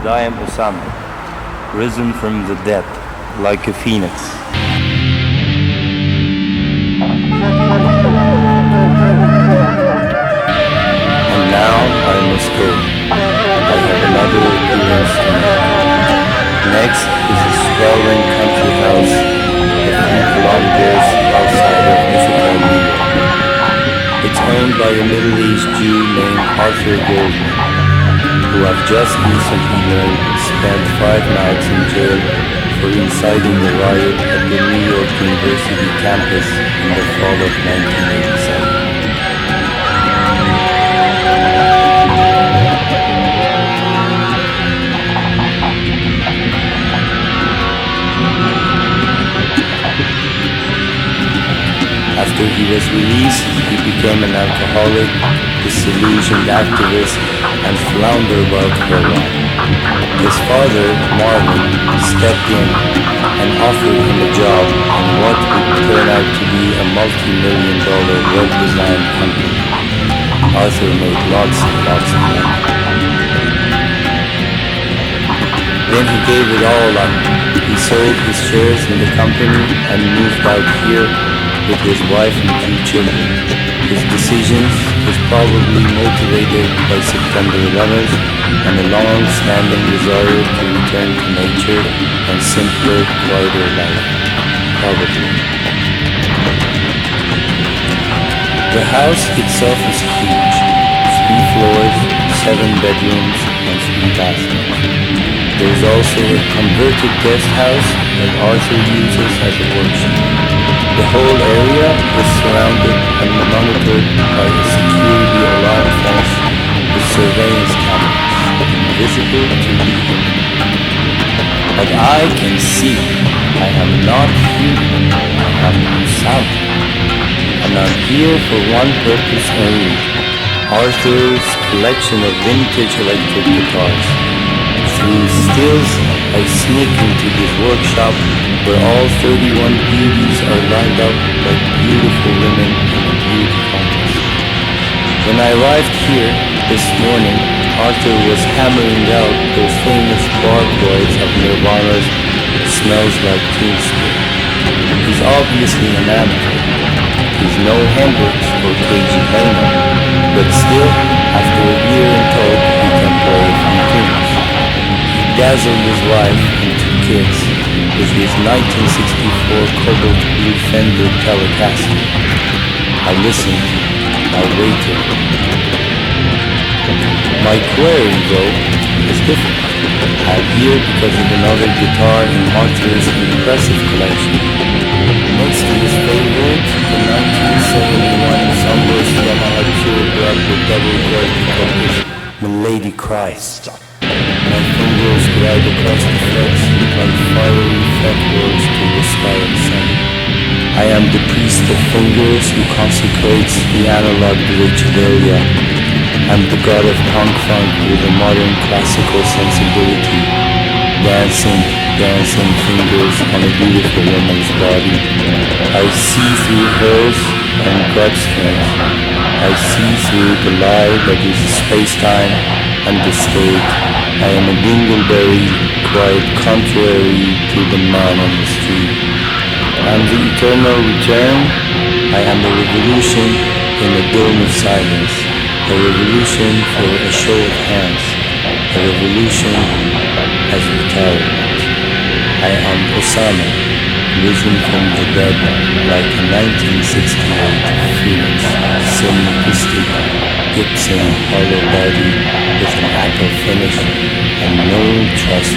and I am Osama, risen from the dead, like a phoenix. And now I must go. I have another appearance to make. Next is a sprawling country house a few kilometers outside of New York. It's owned by a middle-aged Jew named Arthur Goldman, who I've just recently learned spent 5 nights in jail for inciting a riot at the New York University campus in the fall of 1987. After he was released, he became an alcoholic, disillusioned activist, and floundered about for a while. His father, Marvin, stepped in and offered him a job in what would turn out to be a multi-million-dollar web design company. Arthur made lots of money. Then he gave it all up. He sold his shares in the company and moved out here with his wife and 2 children. His decisions was probably motivated by September 11th and a long-standing desire to return to nature and simpler, quieter life. Probably. The house itself is huge. 3 floors, 7 bedrooms, and 3 bathrooms. There is also a converted guest house that Arthur uses as a workshop. The whole area is surrounded and monitored by a security alarm fence with surveillance cameras, invisible to the human. But I can see I am not human, I am Osama. And I'm here for one purpose only, Arthur's collection of vintage electric guitars. Through stills, I sneak into his workshop where all 31 beauties are lined up like beautiful women in a beauty contest. When I arrived here this morning, Arthur was hammering out those famous bar chords of Nirvana's Smells Like Teen Spirit. He's obviously an amateur. He's no Hendrix or KG Leno, but still, after a year in Toad, he can play a few tunes. He dazzled his wife and 2 kids with his 1964 cobalt blue Fender Telecaster. I listened, I waited. My query, though, is different. I'm here because of another guitar in Arthur's impressive collection. Next to his favorite, the 1971 Sunburst Yamaha Purebred with double coil focus, Milady Christ. My fingers glide across the frets like fiery fretboards to the sky and sun. I am the priest of fingers who consecrates the analog Virichidelia. I'm the god of punk funk with a modern classical sensibility. Dancing fingers on a beautiful woman's body. I see through hers and God's strength. I see through the lie that is space-time and the state. I am a dingleberry, quite contrary to the man on the street. I am the eternal return. I am a revolution in a dome of silence. A revolution for a show of hands. A revolution as retirement. I am Osama, risen from the dead like a 1968 phoenix, simplistic, Gibson hollow body with an apple finish and no trust.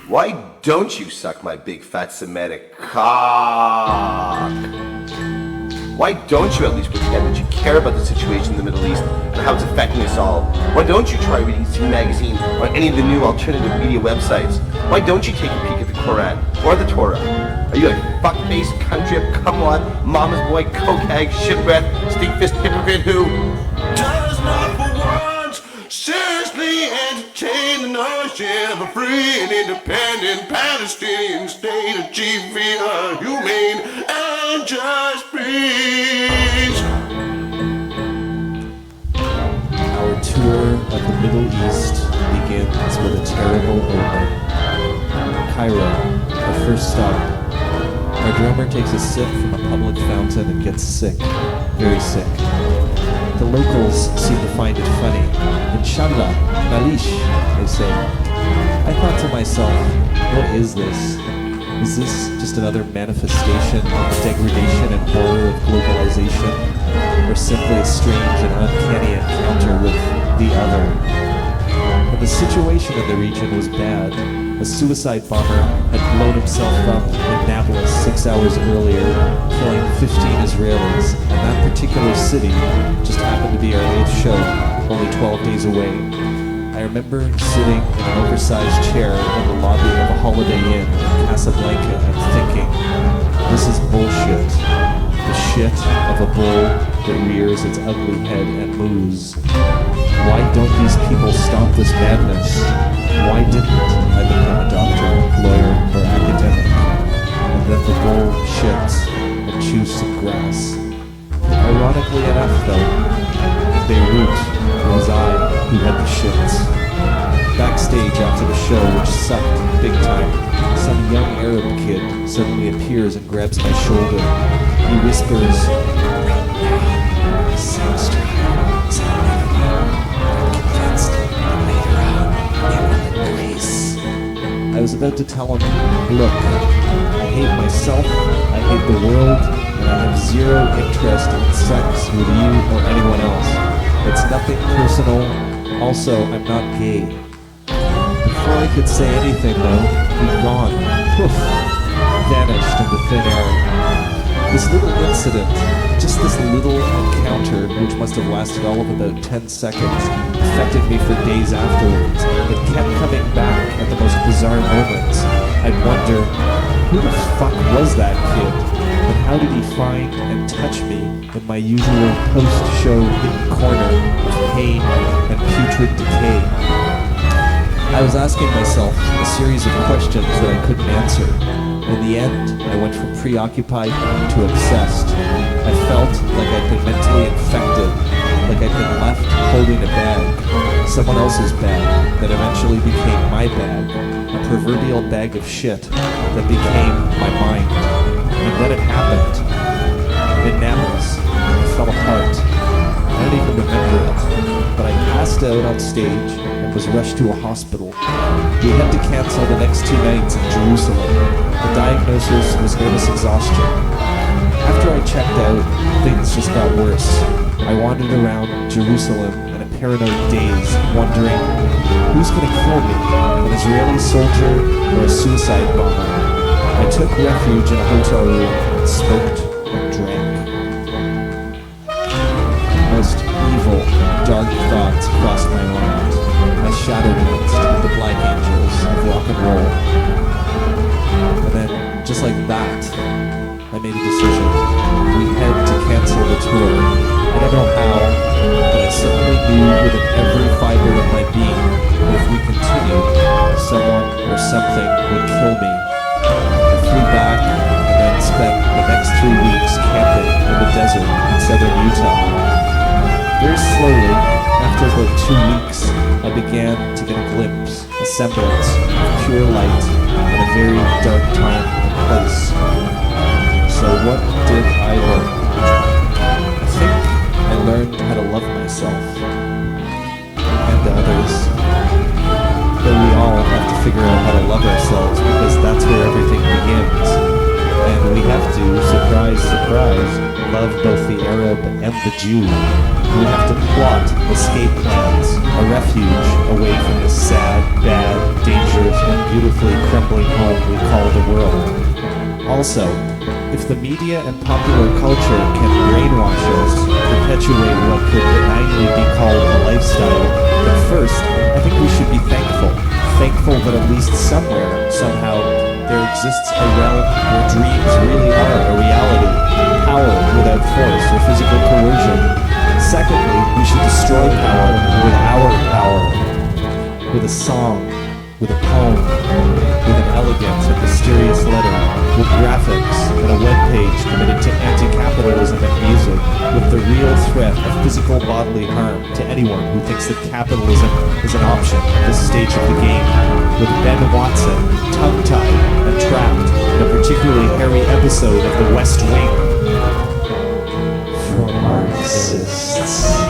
Why don't you suck my big fat Semitic cock? Why don't you at least pretend that you care about the situation in the Middle East and how it's affecting us all? Why don't you try reading Z Magazine or any of the new alternative media websites? Why don't you take a peek at the Quran or the Torah? Are you a fuck-faced, country-up, cumwad, mama's boy, coke hag, shit-breath, stink-fist hypocrite who does not for once seriously entertain the notion of a free and independent Palestinian state achieved via humane and just peace? Our tour of the Middle East begins with a terrible omen. Cairo, our first stop. Our drummer takes a sip from a public fountain and gets sick, very sick. The locals seem to find it funny. Inshallah, malish, they say. I thought to myself, what is this? Is this just another manifestation of the degradation and horror of globalization? Or simply a strange and uncanny encounter with the other? And the situation in the region was bad. A suicide bomber had blown himself up in Nablus 6 hours earlier, killing 15 Israelis, and that particular city just happened to be our 8th show, only 12 days away. I remember sitting in an oversized chair in the lobby of a Holiday Inn in Casablanca and thinking, this is bullshit. The shit of a bull that rears its ugly head and moos. Why don't these people stop this madness? Why didn't I become a doctor, lawyer, or academic? And then the bull shits and chews some grass. Ironically enough, though, in Beirut, it was I who had the shits. Backstage after the show, which sucked big time, some young Arab kid suddenly appears and grabs my shoulder. He whispers, "Soundstripe, I was about to tell him, look, I hate myself, I hate the world, and I have zero interest in sex with you or anyone else. It's nothing personal. Also, I'm not gay. Before I could say anything, though, he'd gone. Poof. Vanished into thin air. This little incident, just this little encounter, which must have lasted all of about 10 seconds, affected me for days afterwards. It kept coming back at the most bizarre moments. I'd wonder, who the fuck was that kid? And how did he find and touch me in my usual post-show hidden corner of pain and putrid decay? I was asking myself a series of questions that I couldn't answer. In the end, I went from preoccupied to obsessed. I felt like I'd been mentally infected, like I'd been left holding a bag, someone else's bag, that eventually became my bag, a proverbial bag of shit that became my mind. And then it happened. In Nablus, it fell apart. I don't even remember it, but I passed out on stage and was rushed to a hospital. We had to cancel the next 2 nights in Jerusalem. The diagnosis was nervous exhaustion. After I checked out, things just got worse. I wandered around Jerusalem in a paranoid daze, wondering, who's gonna kill me? An Israeli soldier or a suicide bomber? I took refuge in a hotel room and smoked and drank. Most evil, dark thoughts crossed my mind. I shadow danced with the Black Angels of rock and roll. And then, just like that, I made a decision. We had to cancel the tour. I don't know how, but I suddenly knew within every fiber of my being that if we continued, someone or something would kill me. I flew back and then spent the next 3 weeks camping in the desert in southern Utah. Very slowly, after about 2 weeks, I began to get a glimpse, a semblance of pure light in a very dark time and place. So what did I learn? I think I learned how to love myself and others. But we all have to figure out how to love ourselves because that's where everything begins. And we have to, surprise, surprise, love both the Arab and the Jew. We have to plot escape plans, a refuge away from this sad, bad, dangerous, and beautifully crumbling home we call the world. Also, if the media and popular culture can brainwash us, perpetuate what could benignly be called a lifestyle, then first, I think we should be thankful. Thankful that at least somewhere, somehow, there exists a realm where dreams really are a reality, power without force or physical coercion. Secondly, we should destroy power with our power, with a song, with a poem, with an elegant and mysterious letter, with graphics and a webpage committed to anti-capitalism and music, with the real threat of physical bodily harm to anyone who thinks that capitalism is an option at this stage of the game, with Ben Watson tongue-tied and trapped in a particularly hairy episode of The West Wing. For Marxists.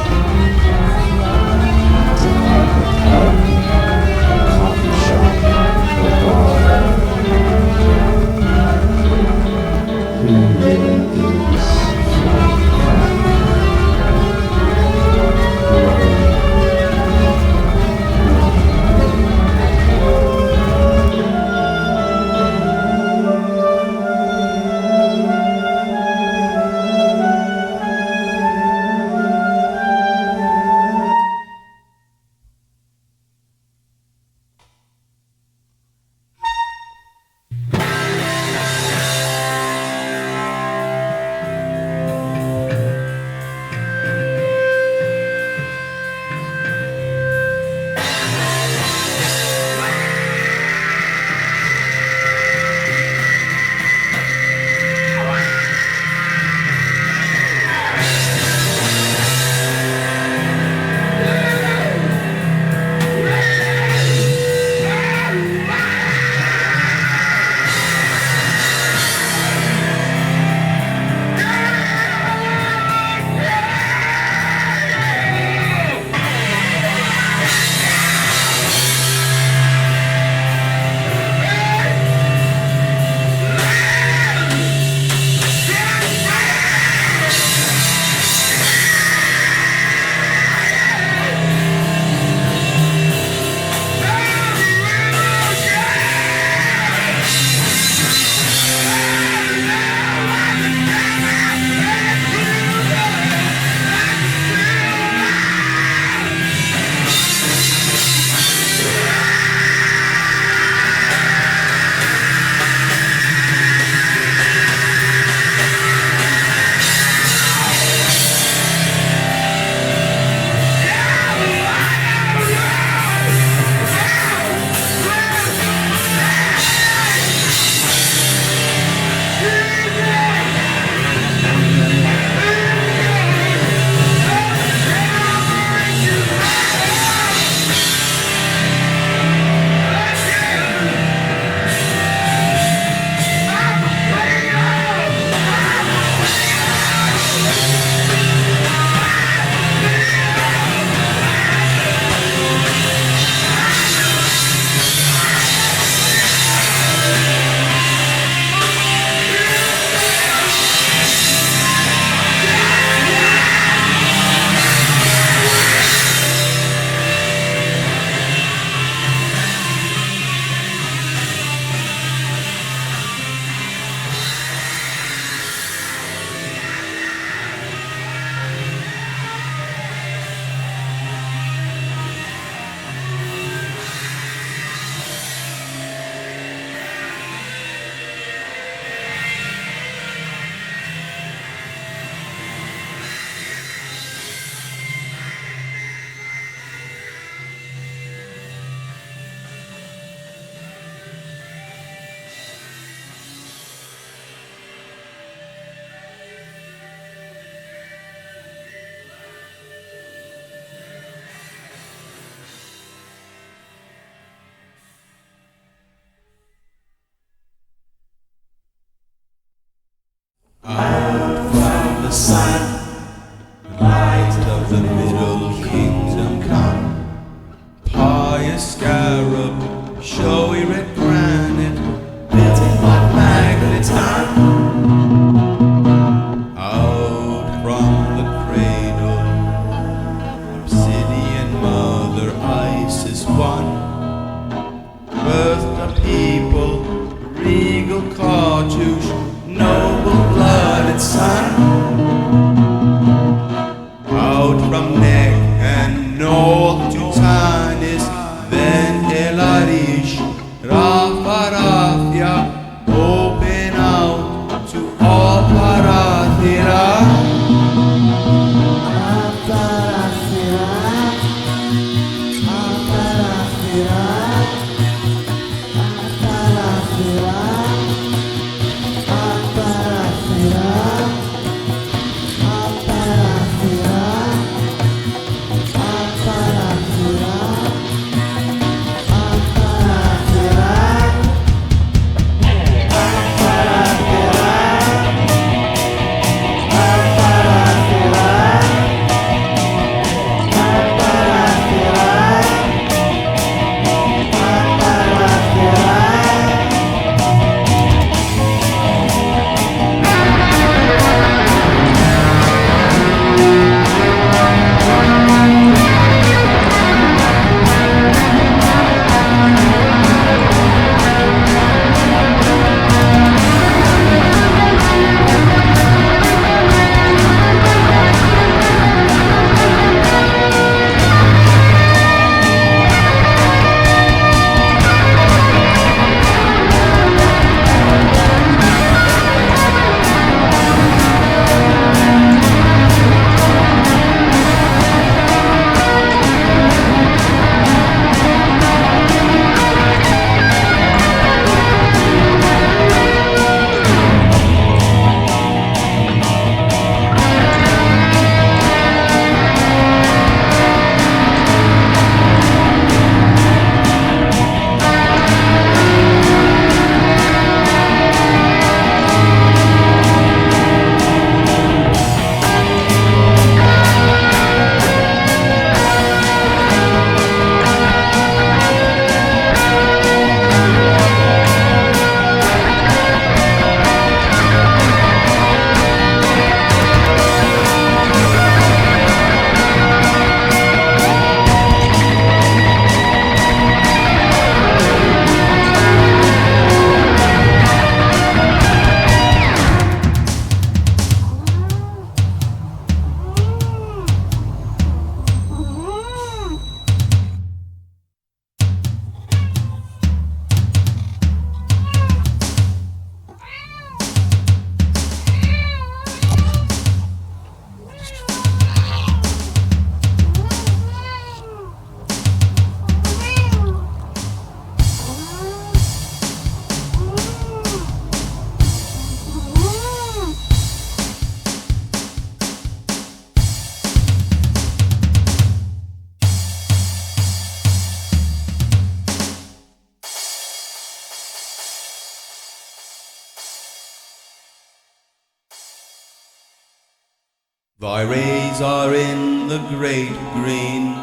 Thy rays are in the great green,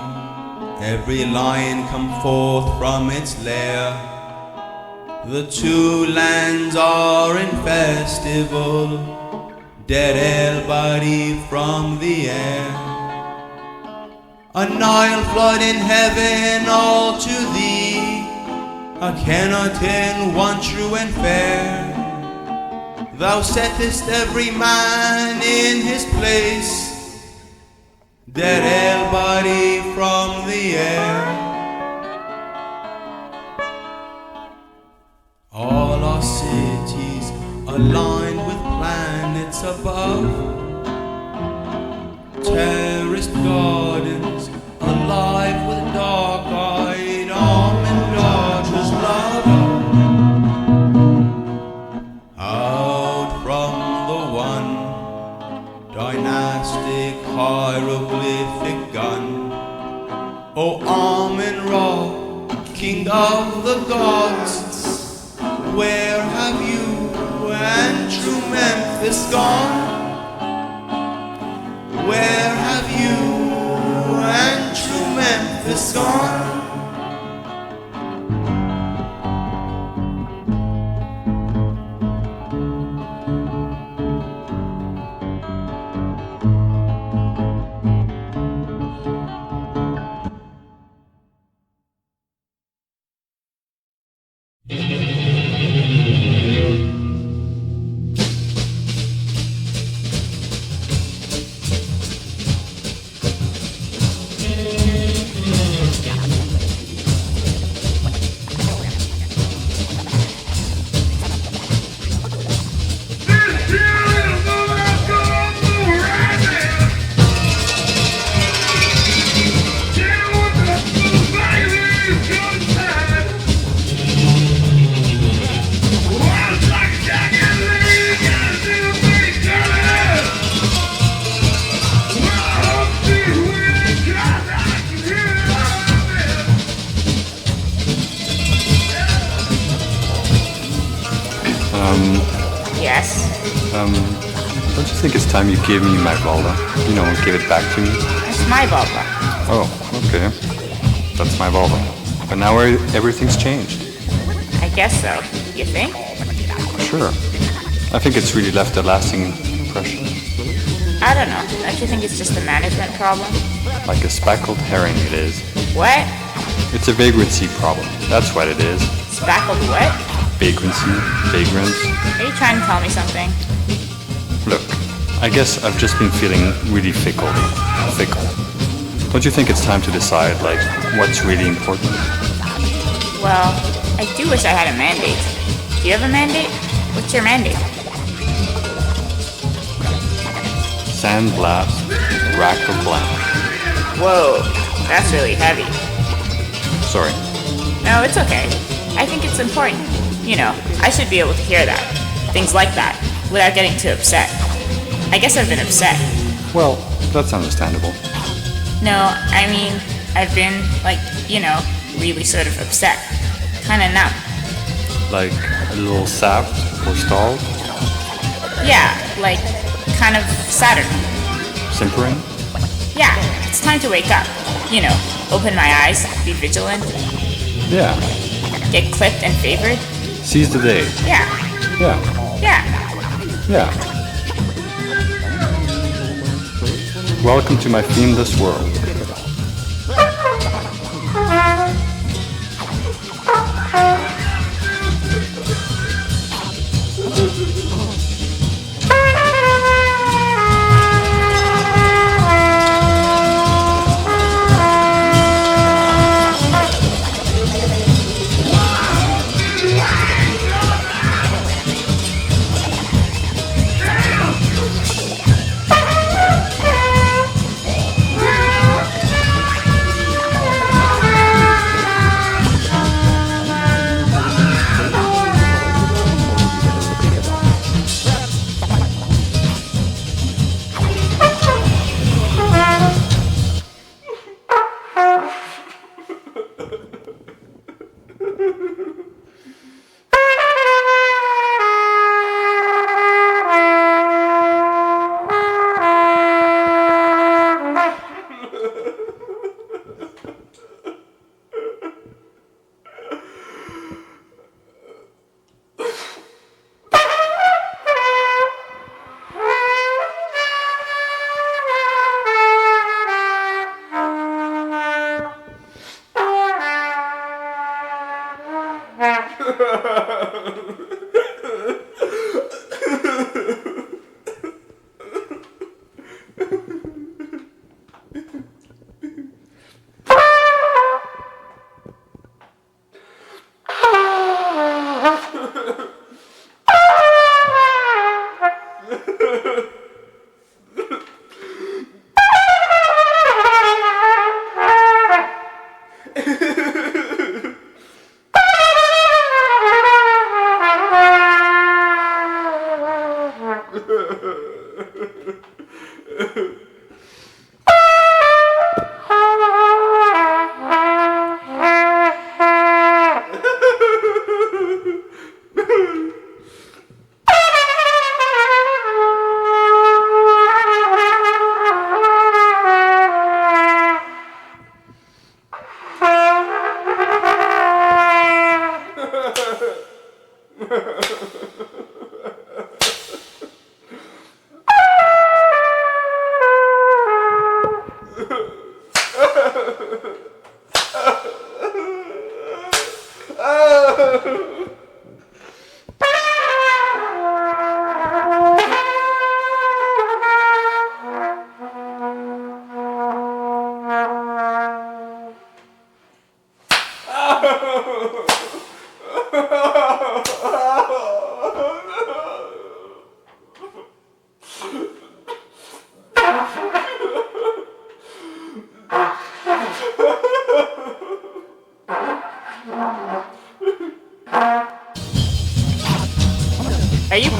every lion come forth from its lair. The two lands are in festival, dead El-Bahri from the air. A Nile flood in heaven all to thee, a Kenatin one true and fair. Thou settest every man in his place, dead El-Bahri from the air. All our cities aligned with planets above, terraced gardens alive with dark-eyed almond daughters' love. Out from the one dynastic hieroglyphic gun, O Amun-Ra, king of the gods, where have you and true Memphis gone? Where have you and true Memphis gone? Yes? Don't you think it's time you gave me my vulva? You know, give it back to me? It's my vulva. Oh, okay. That's my vulva. But now everything's changed. I guess so. You think? Sure. I think it's really left a lasting impression. I don't know. Don't you think it's just a management problem? Like a speckled herring it is. What? It's a vagrancy problem. That's what it is. Spackled what? Vagrancy, vagrants. Are you trying to tell me something? Look, I guess I've just been feeling really fickle. Don't you think it's time to decide, like, what's really important? Well, I do wish I had a mandate. Do you have a mandate? What's your mandate? Sandblast, rack of blank. Whoa, that's really heavy. Sorry. No, it's okay. I think it's important. You know, I should be able to hear that. Things like that, without getting too upset. I guess I've been upset. Well, that's understandable. No, I mean, I've been, like, you know, really sort of upset. Kinda numb. Like a little sapped or stalled? Yeah, like, kind of Saturn. Simpering? Yeah, it's time to wake up. You know, open my eyes, be vigilant, Yeah. get clipped and favored. Seize the day. Yeah, Yeah. yeah. Yeah. Welcome to my themeless world.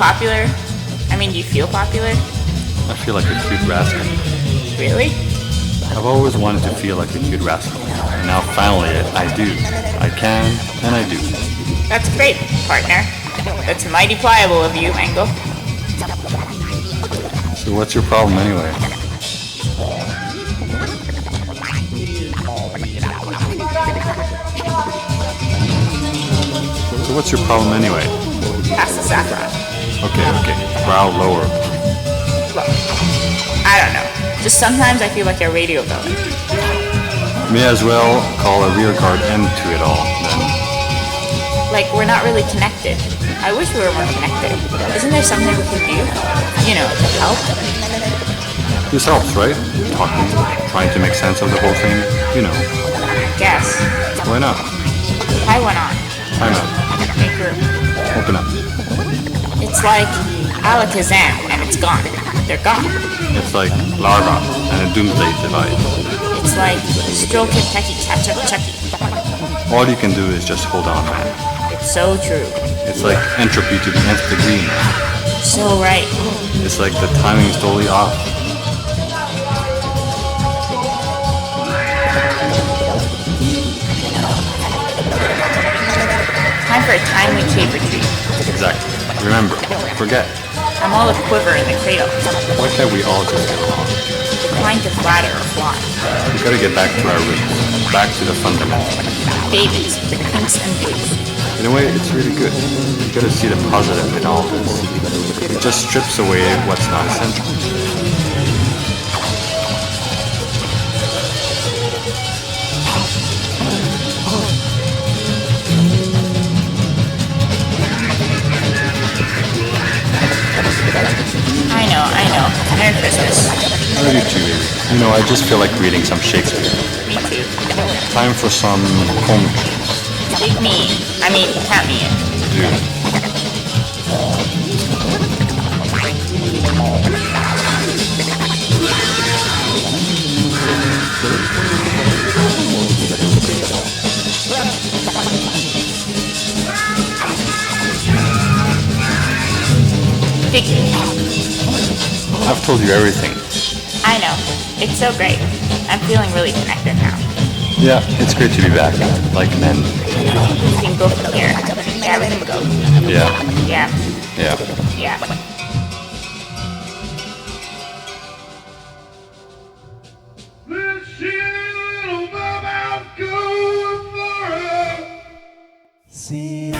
popular? I mean, do you feel popular? I feel like a cute rascal. Really? I've always wanted to feel like a cute rascal. And now finally I do. I can, and I do. That's great, partner. That's mighty pliable of you, Mango. So what's your problem anyway? So what's your problem anyway? Pass the saffron. Okay. Growl lower. Look, I don't know. Just sometimes I feel like a radio villain. May as well call a rearguard end to it all, then. Like, we're not really connected. I wish we were more connected. Isn't there something we can do? You know, to help? This helps, right? Talking, trying to make sense of the whole thing. You know. Guess. Why not? I went on. Time out. Make room. Open up. It's like Alakazam, and it's gone. They're gone. It's like larva and a doomsday device. It's like stroke it, pecky, catch up, chucky. All you can do is just hold on, man. It's so true. It's like entropy to the nth degree, man. So right. It's like the timing's totally off. Time for a timely cave retreat. Exactly. Remember, forget. I'm all a quiver in the cradle. Why can't we all just get along? Decline to flatter or fly. We gotta get back to our roots. Back to the fundamentals. Babies, pinks and blues. In a way, it's really good. You gotta see the positive in all this. It just strips away what's not essential. I know. Merry Christmas. I love you too, baby. You know, I just feel like reading some Shakespeare. Me too. Time for some home Take me in. I mean, count me in. dude. Figure. I've told you everything. I know. It's so great. I'm feeling really connected now. Yeah, it's great to be back. Like men. We can go from here. Yeah, we can go. Yeah. Yeah. Yeah. Yeah. This little mama, I'm going for a See